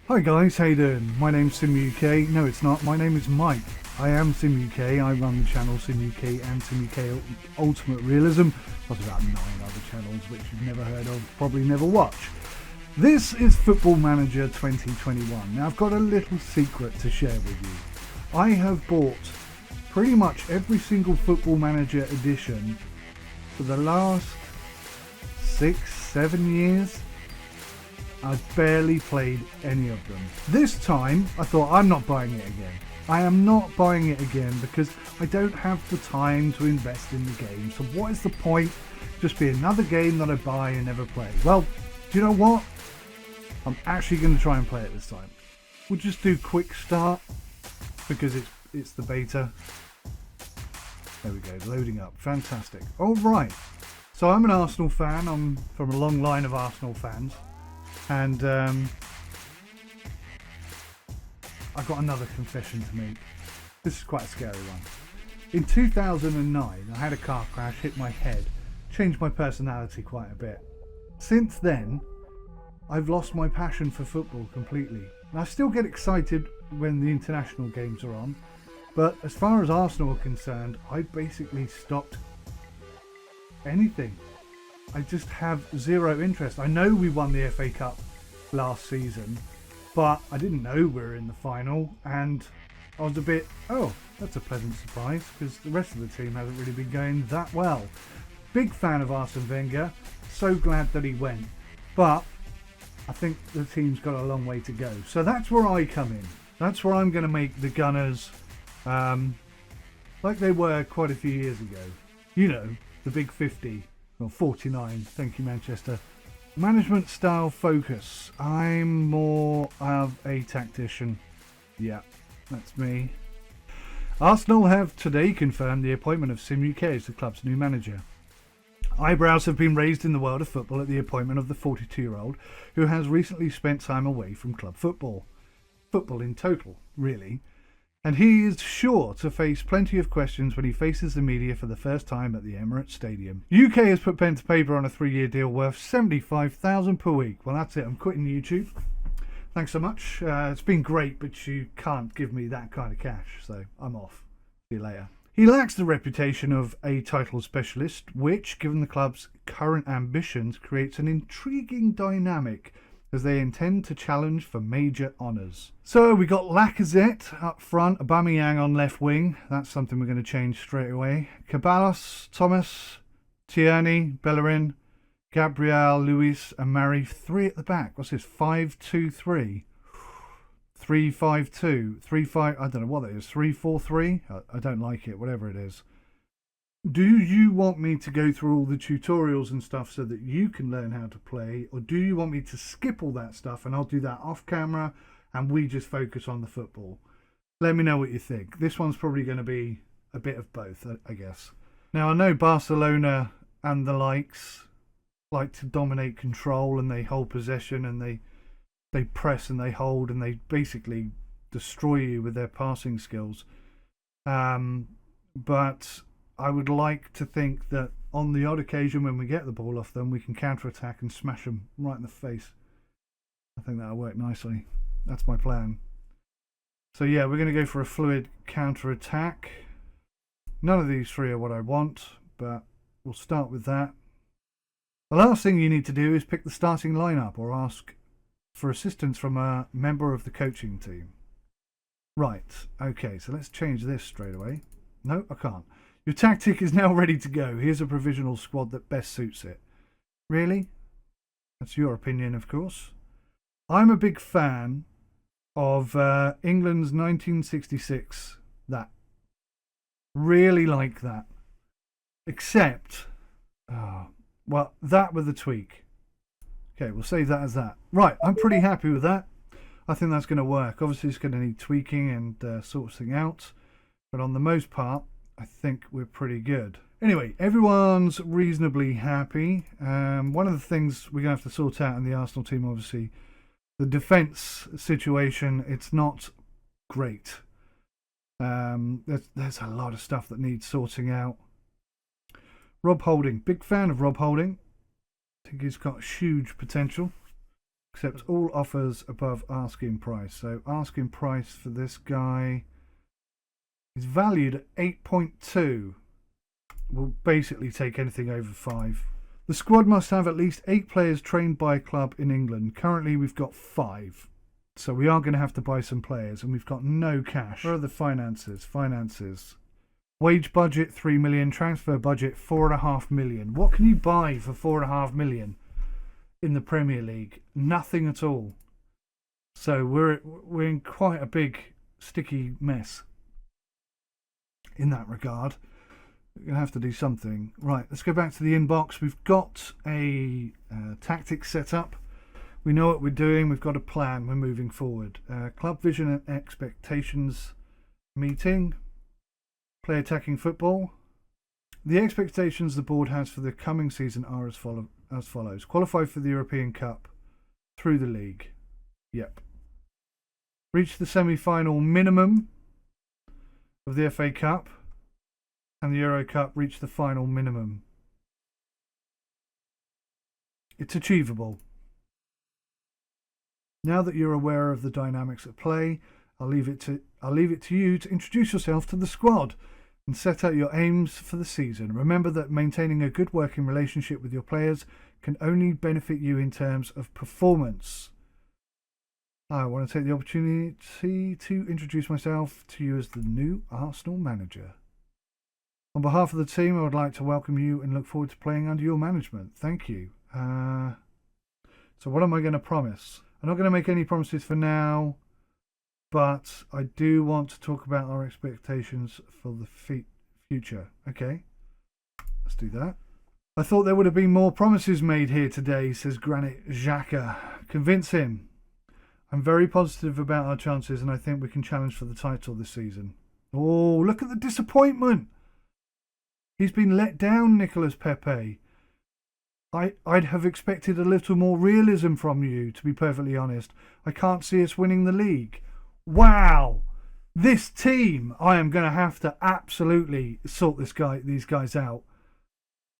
Hi guys, how you doing? My name's SimUK. No, it's not. My name is Mike. I am SimUK. I run the channel SimUK and SimUK Ultimate Realism. Plus about 9 other channels which you've never heard of, probably never watch. This is Football Manager 2021. Now I've got a little secret to share with you. I have bought pretty much every single Football Manager edition for the last 6-7 years. I've barely played any of them. This time, I thought, I'm not buying it again. I am not buying it again because I don't have the time to invest in the game. So what is the point? Just be another game that I buy and never play. Well, do you know what? I'm actually going to try and play it this time. We'll just do quick start because it's the beta. There we go, loading up. Fantastic. All right. So I'm an Arsenal fan. I'm from a long line of Arsenal fans. And I've got another confession to make. This is quite a scary one. In 2009, I had a car crash, hit my head, changed my personality quite a bit. Since then, I've lost my passion for football completely. And I still get excited when the international games are on, but as far as Arsenal are concerned, I basically stopped anything. I just have zero interest. I know we won the FA Cup last season, but I didn't know we were in the final, and I was a bit, oh, that's a pleasant surprise, because the rest of the team hasn't really been going that well. Big fan of Arsene Wenger, so glad that he went, but I think the team's got a long way to go. So that's where I come in. That's where I'm going to make the Gunners like they were quite a few years ago. You know, the big 50. Well, 49, thank you Manchester. Management style focus. I'm more of a tactician. Yeah, that's me. Arsenal have today confirmed the appointment of SimUK as the club's new manager. Eyebrows have been raised in the world of football at the appointment of the 42-year-old who has recently spent time away from club football. Football in total, really. And he is sure to face plenty of questions when he faces the media for the first time at the Emirates Stadium. UK has put pen to paper on a 3-year deal worth $75,000 per week. Well, that's it. I'm quitting YouTube. Thanks so much. It's been great, but you can't give me that kind of cash, so I'm off. See you later. He lacks the reputation of a title specialist, which, given the club's current ambitions, creates an intriguing dynamic as they intend to challenge for major honours. So we got Lacazette up front, Aubameyang on left wing. That's something we're going to change straight away. Ceballos, Thomas, Tierney, Bellerin, Gabriel, Luis and Mari. 3 at the back. What's this? 5-2-3. 3-5-2. 3-5. I don't know what that is. 3-4-3. I don't like it. Whatever it is. Do you want me to go through all the tutorials and stuff so that you can learn how to play, or do you want me to skip all that stuff and I'll do that off camera and we just focus on the football? Let me know what you think. This one's probably going to be a bit of both, I guess. Now, I know Barcelona and the likes like to dominate control and they hold possession and they press and they hold and they basically destroy you with their passing skills. But I would like to think that on the odd occasion when we get the ball off them, we can counter-attack and smash them right in the face. I think that'll work nicely. That's my plan. So yeah, we're going to go for a fluid counter-attack. None of these 3 are what I want, but we'll start with that. The last thing you need to do is pick the starting lineup or ask for assistance from a member of the coaching team. Right, okay, so let's change this straight away. No, I can't. Your tactic is now ready to go. Here's a provisional squad that best suits it. Really? That's your opinion, of course. I'm a big fan of England's 1966. That. Really like that. Except, well, that with a tweak. Okay, we'll save that as that. Right, I'm pretty happy with that. I think that's going to work. Obviously, it's going to need tweaking and sorting out. But on the most part, I think we're pretty good. Anyway, everyone's reasonably happy. One of the things we're going to have to sort out in the Arsenal team, obviously, the defence situation, it's not great. There's a lot of stuff that needs sorting out. Rob Holding, big fan of Rob Holding. I think he's got huge potential. Accepts all offers above asking price. So asking price for this guy is valued at 8.2. We'll basically take anything over 5. The squad must have at least 8 players trained by a club in England. Currently we've got 5. So we are going to have to buy some players, and we've got no cash. Where are the finances? Finances. Wage budget 3 million, transfer budget 4.5 million. What can you buy for 4.5 million in the Premier League? Nothing at all. So we're in quite a big sticky mess in that regard. We're going to have to do something. Right, let's go back to the inbox. We've got a tactic set up. We know what we're doing. We've got a plan. We're moving forward. Club vision and expectations meeting. Play attacking football. The expectations the board has for the coming season are as follows. Qualify for the European Cup through the league. Yep. Reach the semi-final minimum of the FA Cup. And the Euro Cup. Reach the final minimum. It's achievable. Now that you're aware of the dynamics at play, I'll leave it to you to introduce yourself to the squad and set out your aims for the season. Remember that maintaining a good working relationship with your players can only benefit you in terms of performance. I want to take the opportunity to introduce myself to you as the new Arsenal manager. On behalf of the team, I would like to welcome you and look forward to playing under your management. Thank you. So what am I going to promise? I'm not going to make any promises for now, but I do want to talk about our expectations for the future. Okay, let's do that. I thought there would have been more promises made here today, says Granit Xhaka. Convince him. I'm very positive about our chances, and I think we can challenge for the title this season. Oh, look at the disappointment. He's been let down, Nicolas Pepe. I'd have expected a little more realism from you, to be perfectly honest. I can't see us winning the league. Wow. This team, I am going to have to absolutely sort these guys out.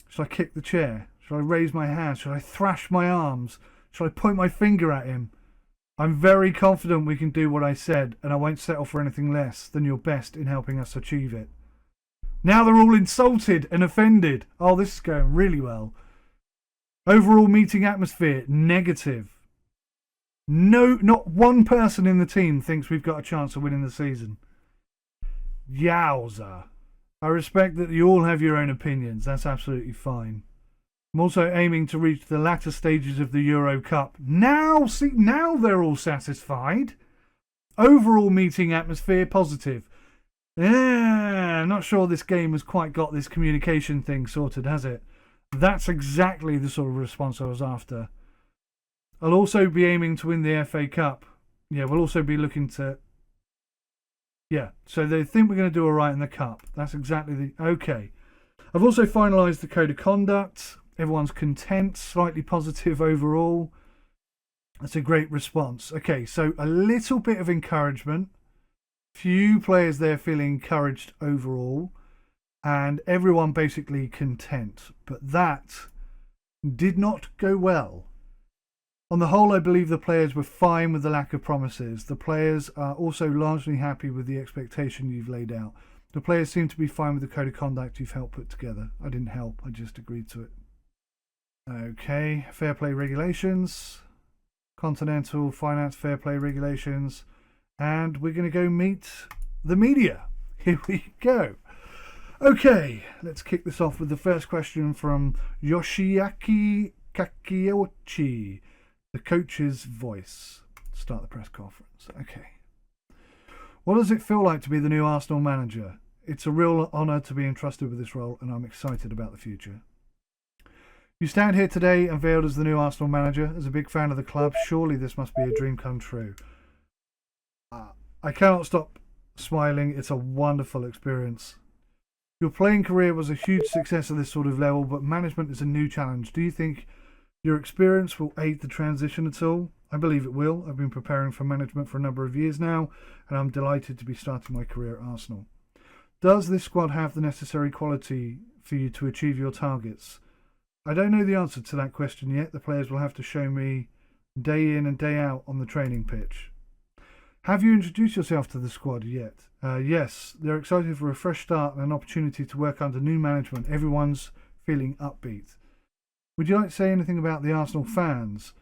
Should I kick the chair? Should I raise my hands? Should I thrash my arms? Should I point my finger at him? I'm very confident we can do what I said, and I won't settle for anything less than your best in helping us achieve it. Now they're all insulted and offended. Oh, this is going really well. Overall meeting atmosphere, negative. No, not one person in the team thinks we've got a chance of winning the season. Yowza. I respect that you all have your own opinions. That's absolutely fine. I'm also aiming to reach the latter stages of the Euro Cup. Now they're all satisfied. Overall meeting atmosphere, positive. I'm not sure this game has quite got this communication thing sorted, has it? That's exactly the sort of response I was after. I'll also be aiming to win the FA Cup. Yeah, we'll also be looking to... Yeah, so they think we're going to do all right in the Cup. That's exactly the... Okay. I've also finalised the Code of Conduct. Everyone's content, slightly positive overall. That's a great response. Okay, so a little bit of encouragement. Few players there feeling encouraged overall. And everyone basically content. But that did not go well. On the whole, I believe the players were fine with the lack of promises. The players are also largely happy with the expectation you've laid out. The players seem to be fine with the code of conduct you've helped put together. I didn't help, I just agreed to it. Okay, fair play regulations. Continental finance fair play regulations. And we're going to go meet the media. Here we go. Okay, let's kick this off with the first question from Yoshiaki Kakiochi, the coach's voice. Start the press conference. Okay. What does it feel like to be the new Arsenal manager? It's a real honour to be entrusted with this role, and I'm excited about the future. You stand here today unveiled as the new Arsenal manager. As a big fan of the club, surely this must be a dream come true. I cannot stop smiling. It's a wonderful experience. Your playing career was a huge success at this sort of level, but management is a new challenge. Do you think your experience will aid the transition at all? I believe it will. I've been preparing for management for a number of years now, and I'm delighted to be starting my career at Arsenal. Does this squad have the necessary quality for you to achieve your targets? I don't know the answer to that question yet. The players will have to show me day in and day out on the training pitch. Have you introduced yourself to the squad yet? Yes, they're excited for a fresh start and an opportunity to work under new management. Everyone's feeling upbeat. Would you like to say anything about the Arsenal fans?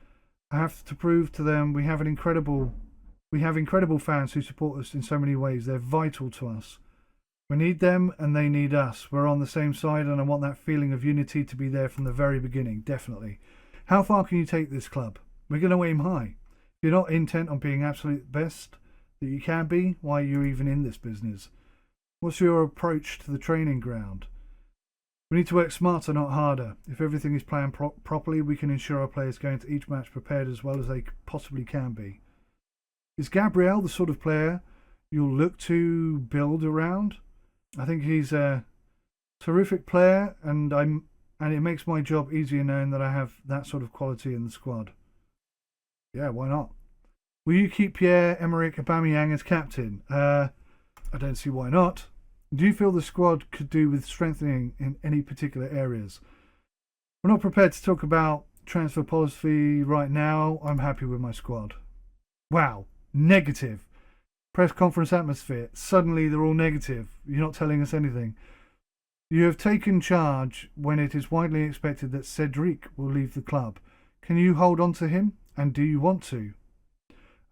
I have to prove to them we have incredible fans who support us in so many ways. They're vital to us. We need them and they need us. We're on the same side and I want that feeling of unity to be there from the very beginning, definitely. How far can you take this club? We're going to aim high. If you're not intent on being absolute best that you can be, why are you even in this business? What's your approach to the training ground? We need to work smarter, not harder. If everything is planned properly, we can ensure our players go into each match prepared as well as they possibly can be. Is Gabriel the sort of player you'll look to build around? I think he's a terrific player, and it makes my job easier knowing that I have that sort of quality in the squad. Yeah, why not? Will you keep Pierre-Emerick Aubameyang as captain? I don't see why not. Do you feel the squad could do with strengthening in any particular areas? We're not prepared to talk about transfer policy right now. I'm happy with my squad. Wow, negative. Press conference atmosphere. Suddenly they're all negative. You're not telling us anything. You have taken charge when it is widely expected that Cedric will leave the club. Can you hold on to him? And do you want to?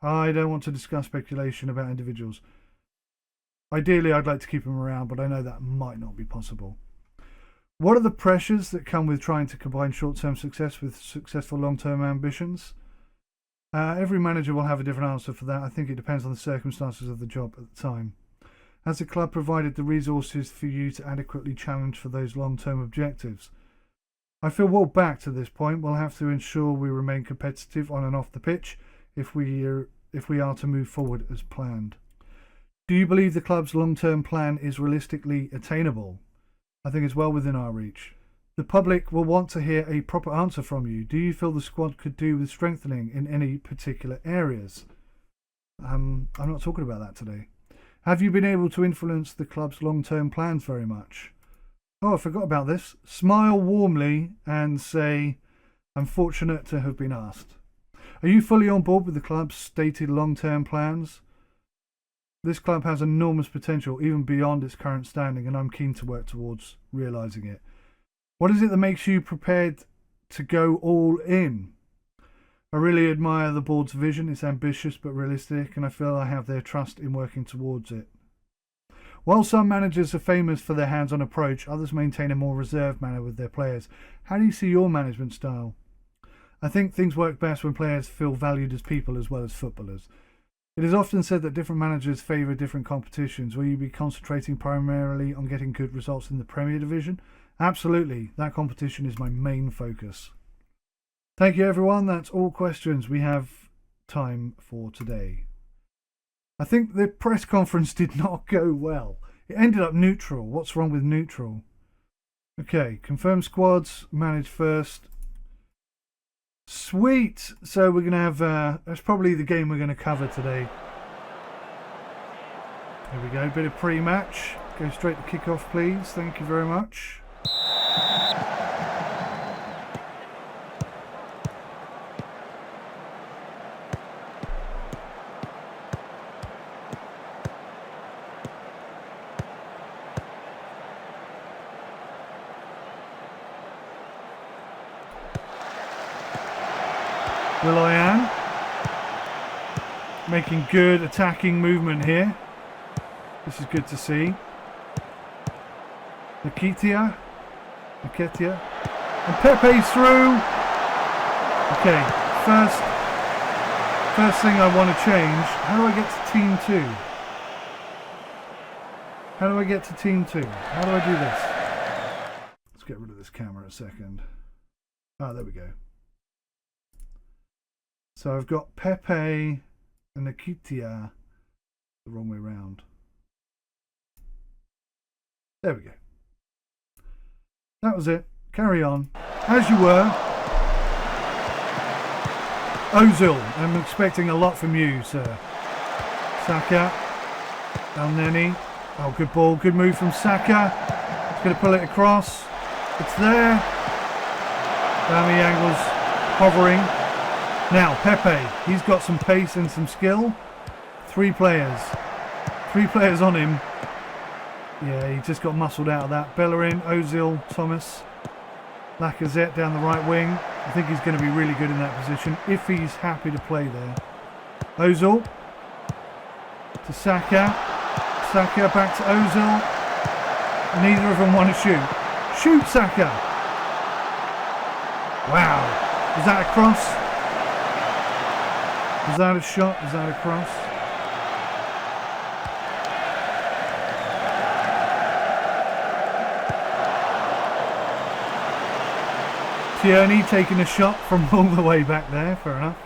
I don't want to discuss speculation about individuals. Ideally, I'd like to keep him around, but I know that might not be possible. What are the pressures that come with trying to combine short-term success with successful long-term ambitions? Every manager will have a different answer for that. I think it depends on the circumstances of the job at the time. Has the club provided the resources for you to adequately challenge for those long-term objectives? I feel well back to this point. We'll have to ensure we remain competitive on and off the pitch if we are to move forward as planned. Do you believe the club's long-term plan is realistically attainable? I think it's well within our reach. The public will want to hear a proper answer from you. Do you feel the squad could do with strengthening in any particular areas? I'm not talking about that today. Have you been able to influence the club's long-term plans very much? Oh, I forgot about this. Smile warmly and say, I'm fortunate to have been asked. Are you fully on board with the club's stated long-term plans? This club has enormous potential, even beyond its current standing, and I'm keen to work towards realising it. What is it that makes you prepared to go all in? I really admire the board's vision. It's ambitious but realistic, and I feel I have their trust in working towards it. While some managers are famous for their hands-on approach, others maintain a more reserved manner with their players. How do you see your management style? I think things work best when players feel valued as people as well as footballers. It is often said that different managers favour different competitions. Will you be concentrating primarily on getting good results in the Premier Division? Absolutely. That competition is my main focus. Thank you, everyone. That's all questions we have time for today. I think the press conference did not go well. It ended up neutral. What's wrong with neutral? Okay, confirm squads, manage first. Sweet. So we're going to have, that's probably the game we're going to cover today. Here we go, bit of pre-match. Go straight to kick-off, please. Thank you very much. Will.i.am making good attacking movement here. This is good to see. Nketiah, and Pepe's through. Okay, first thing I want to change. How do I get to team 2? How do I get to team 2? How do I do this? Let's get rid of this camera a second. Ah, there we go. So I've got Pepe and Nketiah the wrong way round. There we go. That was it. Carry on. As you were. Ozil, I'm expecting a lot from you, sir. Saka. El Neni. Oh, good ball. Good move from Saka. He's going to pull it across. It's there. Aubameyang was hovering. Now, Pepe, he's got some pace and some skill. Three players on him. Yeah, he just got muscled out of that. Bellerin, Ozil, Thomas, Lacazette down the right wing. I think he's going to be really good in that position if he's happy to play there. Ozil to Saka. Saka back to Ozil. Neither of them want to shoot. Shoot, Saka! Wow. Is that a cross? Is that a shot? Is that a cross? Tierney taking a shot from all the way back there, fair enough.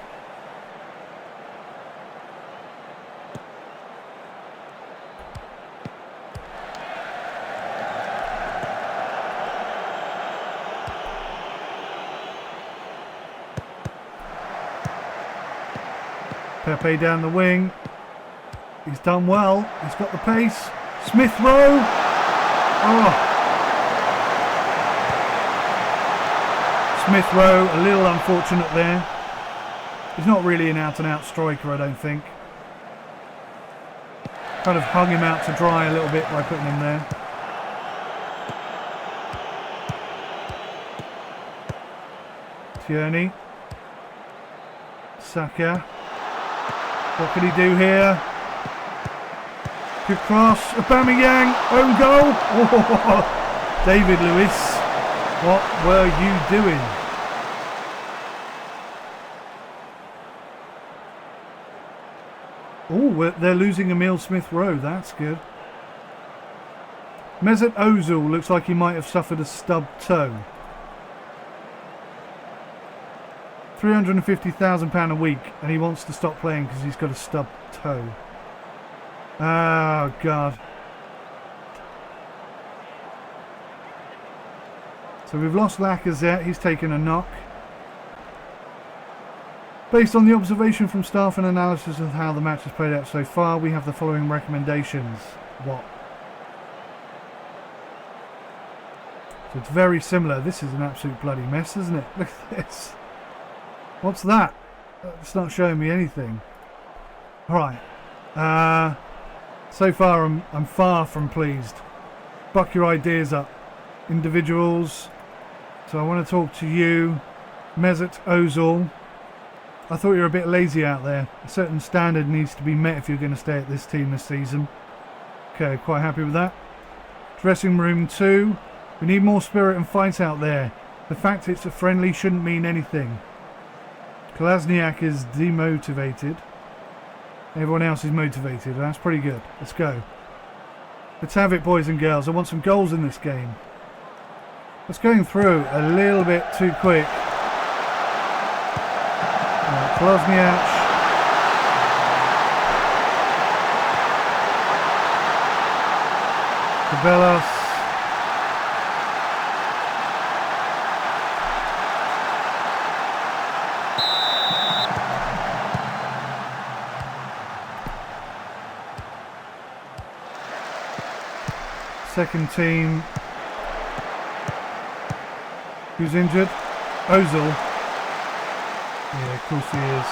Pepe down the wing. He's done well. He's got the pace. Smith Rowe. Oh. Smith Rowe, a little unfortunate there. He's not really an out-and-out striker, I don't think. Kind of hung him out to dry a little bit by putting him there. Tierney. Saka. What can he do here? Good cross. Aubameyang. Own goal. Oh, David Luiz. What were you doing? Oh, they're losing Emile Smith-Rowe. That's good. Mesut Ozil looks like he might have suffered a stubbed toe. £350,000 a week, and he wants to stop playing because he's got a stubbed toe. Oh, God. So we've lost Lacazette. He's taken a knock. Based on the observation from staff and analysis of how the match has played out so far, we have the following recommendations. What? So it's very similar. This is an absolute bloody mess, isn't it? Look at this. What's that? It's not showing me anything. Alright. So far I'm far from pleased. Buck your ideas up. Individuals. So I want to talk to you. Mesut Ozil. I thought you were a bit lazy out there. A certain standard needs to be met if you're going to stay at this team this season. Okay, quite happy with that. Dressing room 2. We need more spirit and fight out there. The fact it's a friendly shouldn't mean anything. Kolasinac is demotivated. Everyone else is motivated. That's pretty good. Let's go. Let's have it, boys and girls. I want some goals in this game. It's going through a little bit too quick. Kolasinac. Cabellos. Second team. Who's injured? Ozil. Yeah, of course he is.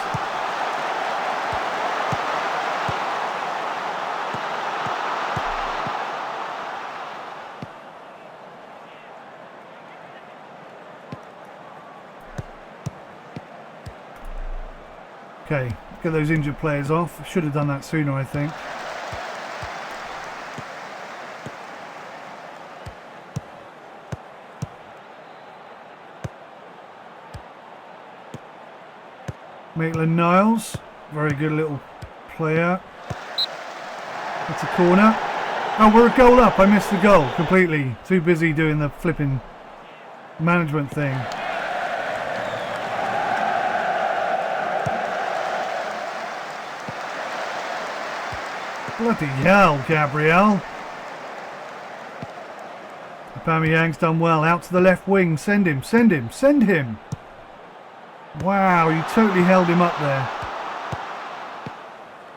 Okay, get those injured players off. Should have done that sooner, I think. Maitland-Niles, very good little player. It's a corner. Oh, we're a goal up. I missed the goal completely. Too busy doing the flipping management thing. Bloody hell, Gabriel. Aubameyang's done well. Out to the left wing. Send him, send him, send him. Wow, you totally held him up there.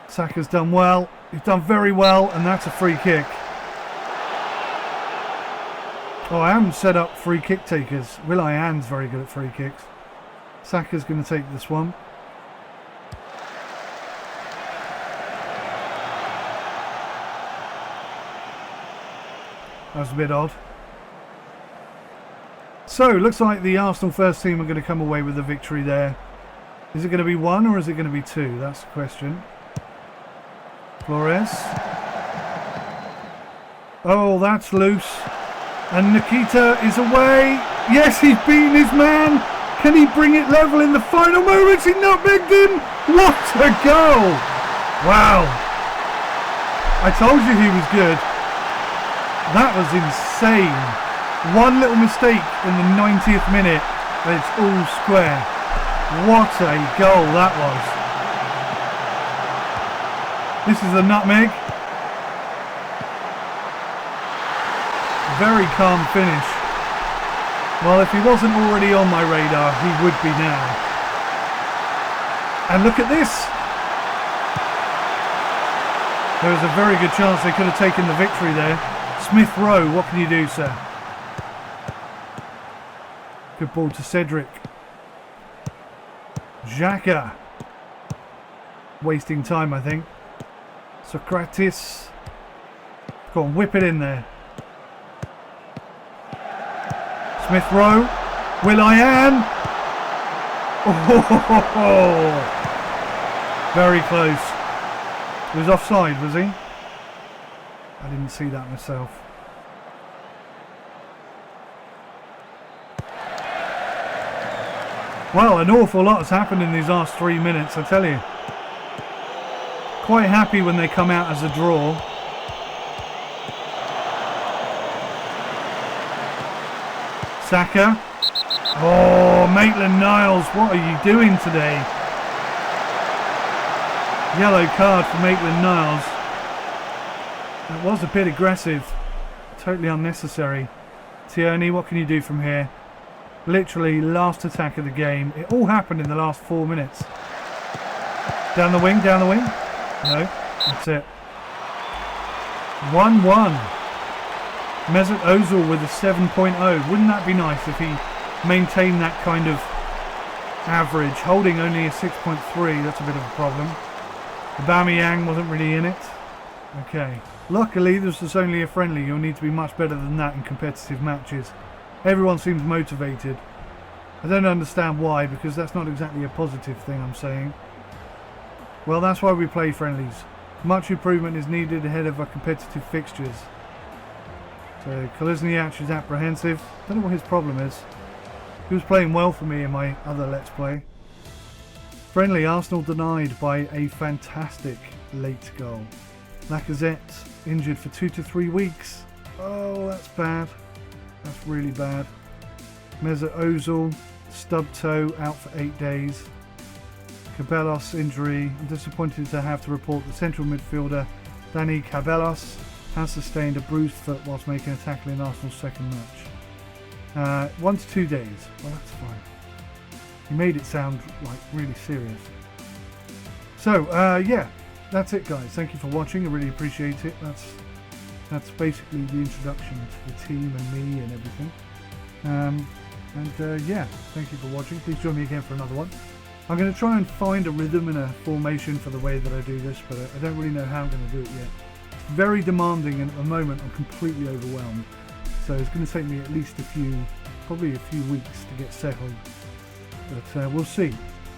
Saka's done well. He's done very well, and that's a free kick. Oh, I haven't set up free kick takers. Will.i.am's very good at free kicks. Saka's going to take this one. That was a bit odd. So, looks like the Arsenal first team are going to come away with the victory there. Is it going to be 1 or is it going to be 2? That's the question. Flores. Oh, that's loose. And Nikita is away. Yes, he's beaten his man. Can he bring it level in the final moments? He nutmegged him. What a goal. Wow. I told you he was good. That was insane. One little mistake in the 90th minute and it's all square. What a goal that was. This is a nutmeg. Very calm finish. Well, if he wasn't already on my radar, he would be now. And look at this. There was a very good chance they could have taken the victory there. Smith Rowe, what can you do, sir? Good ball to Cedric. Xhaka. Wasting time, I think. Socrates. Go on, whip it in there. Smith Rowe. Will.i.am. Oh, very close. He was offside, was he? I didn't see that myself. Well, an awful lot has happened in these last 3 minutes, I tell you. Quite happy when they come out as a draw. Saka. Oh, Maitland-Niles, what are you doing today? Yellow card for Maitland-Niles. That was a bit aggressive. Totally unnecessary. Tierney, what can you do from here? Literally last attack of the game. It all happened in the last 4 minutes. Down the wing, down the wing. No, that's it. 1-1. Mesut Ozil with a 7.0. Wouldn't that be nice if he maintained that kind of average? Holding only a 6.3, that's a bit of a problem. Aubameyang wasn't really in it. Okay. Luckily, this was only a friendly. You'll need to be much better than that in competitive matches. Everyone seems motivated. I don't understand why, because that's not exactly a positive thing I'm saying. Well, that's why we play friendlies. Much improvement is needed ahead of our competitive fixtures. So, Kolasinac is apprehensive. Don't know what his problem is. He was playing well for me in my other Let's Play. Friendly, Arsenal denied by a fantastic late goal. Lacazette injured for 2 to 3 weeks. Oh, that's bad. That's really bad. Mesut Ozil, stub toe, out for 8 days. Cabellos injury. I'm disappointed to have to report the central midfielder Dani Cabellos has sustained a bruised foot whilst making a tackle in Arsenal's second match. 1 to 2 days. Well, that's fine. He made it sound like really serious. So, yeah, that's it, guys. Thank you for watching. I really appreciate it. That's basically the introduction to the team and me and everything. Yeah, thank you for watching. Please join me again for another one. I'm going to try and find a rhythm and a formation for the way that I do this, but I don't really know how I'm going to do it yet. It's very demanding, and at the moment I'm completely overwhelmed. So it's going to take me at least probably a few weeks to get settled. But we'll see.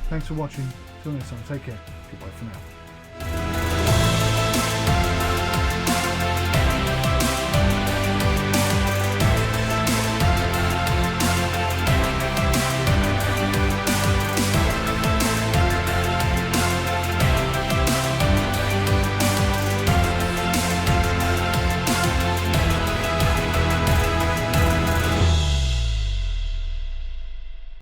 Thanks for watching. Till next time, take care. Goodbye for now.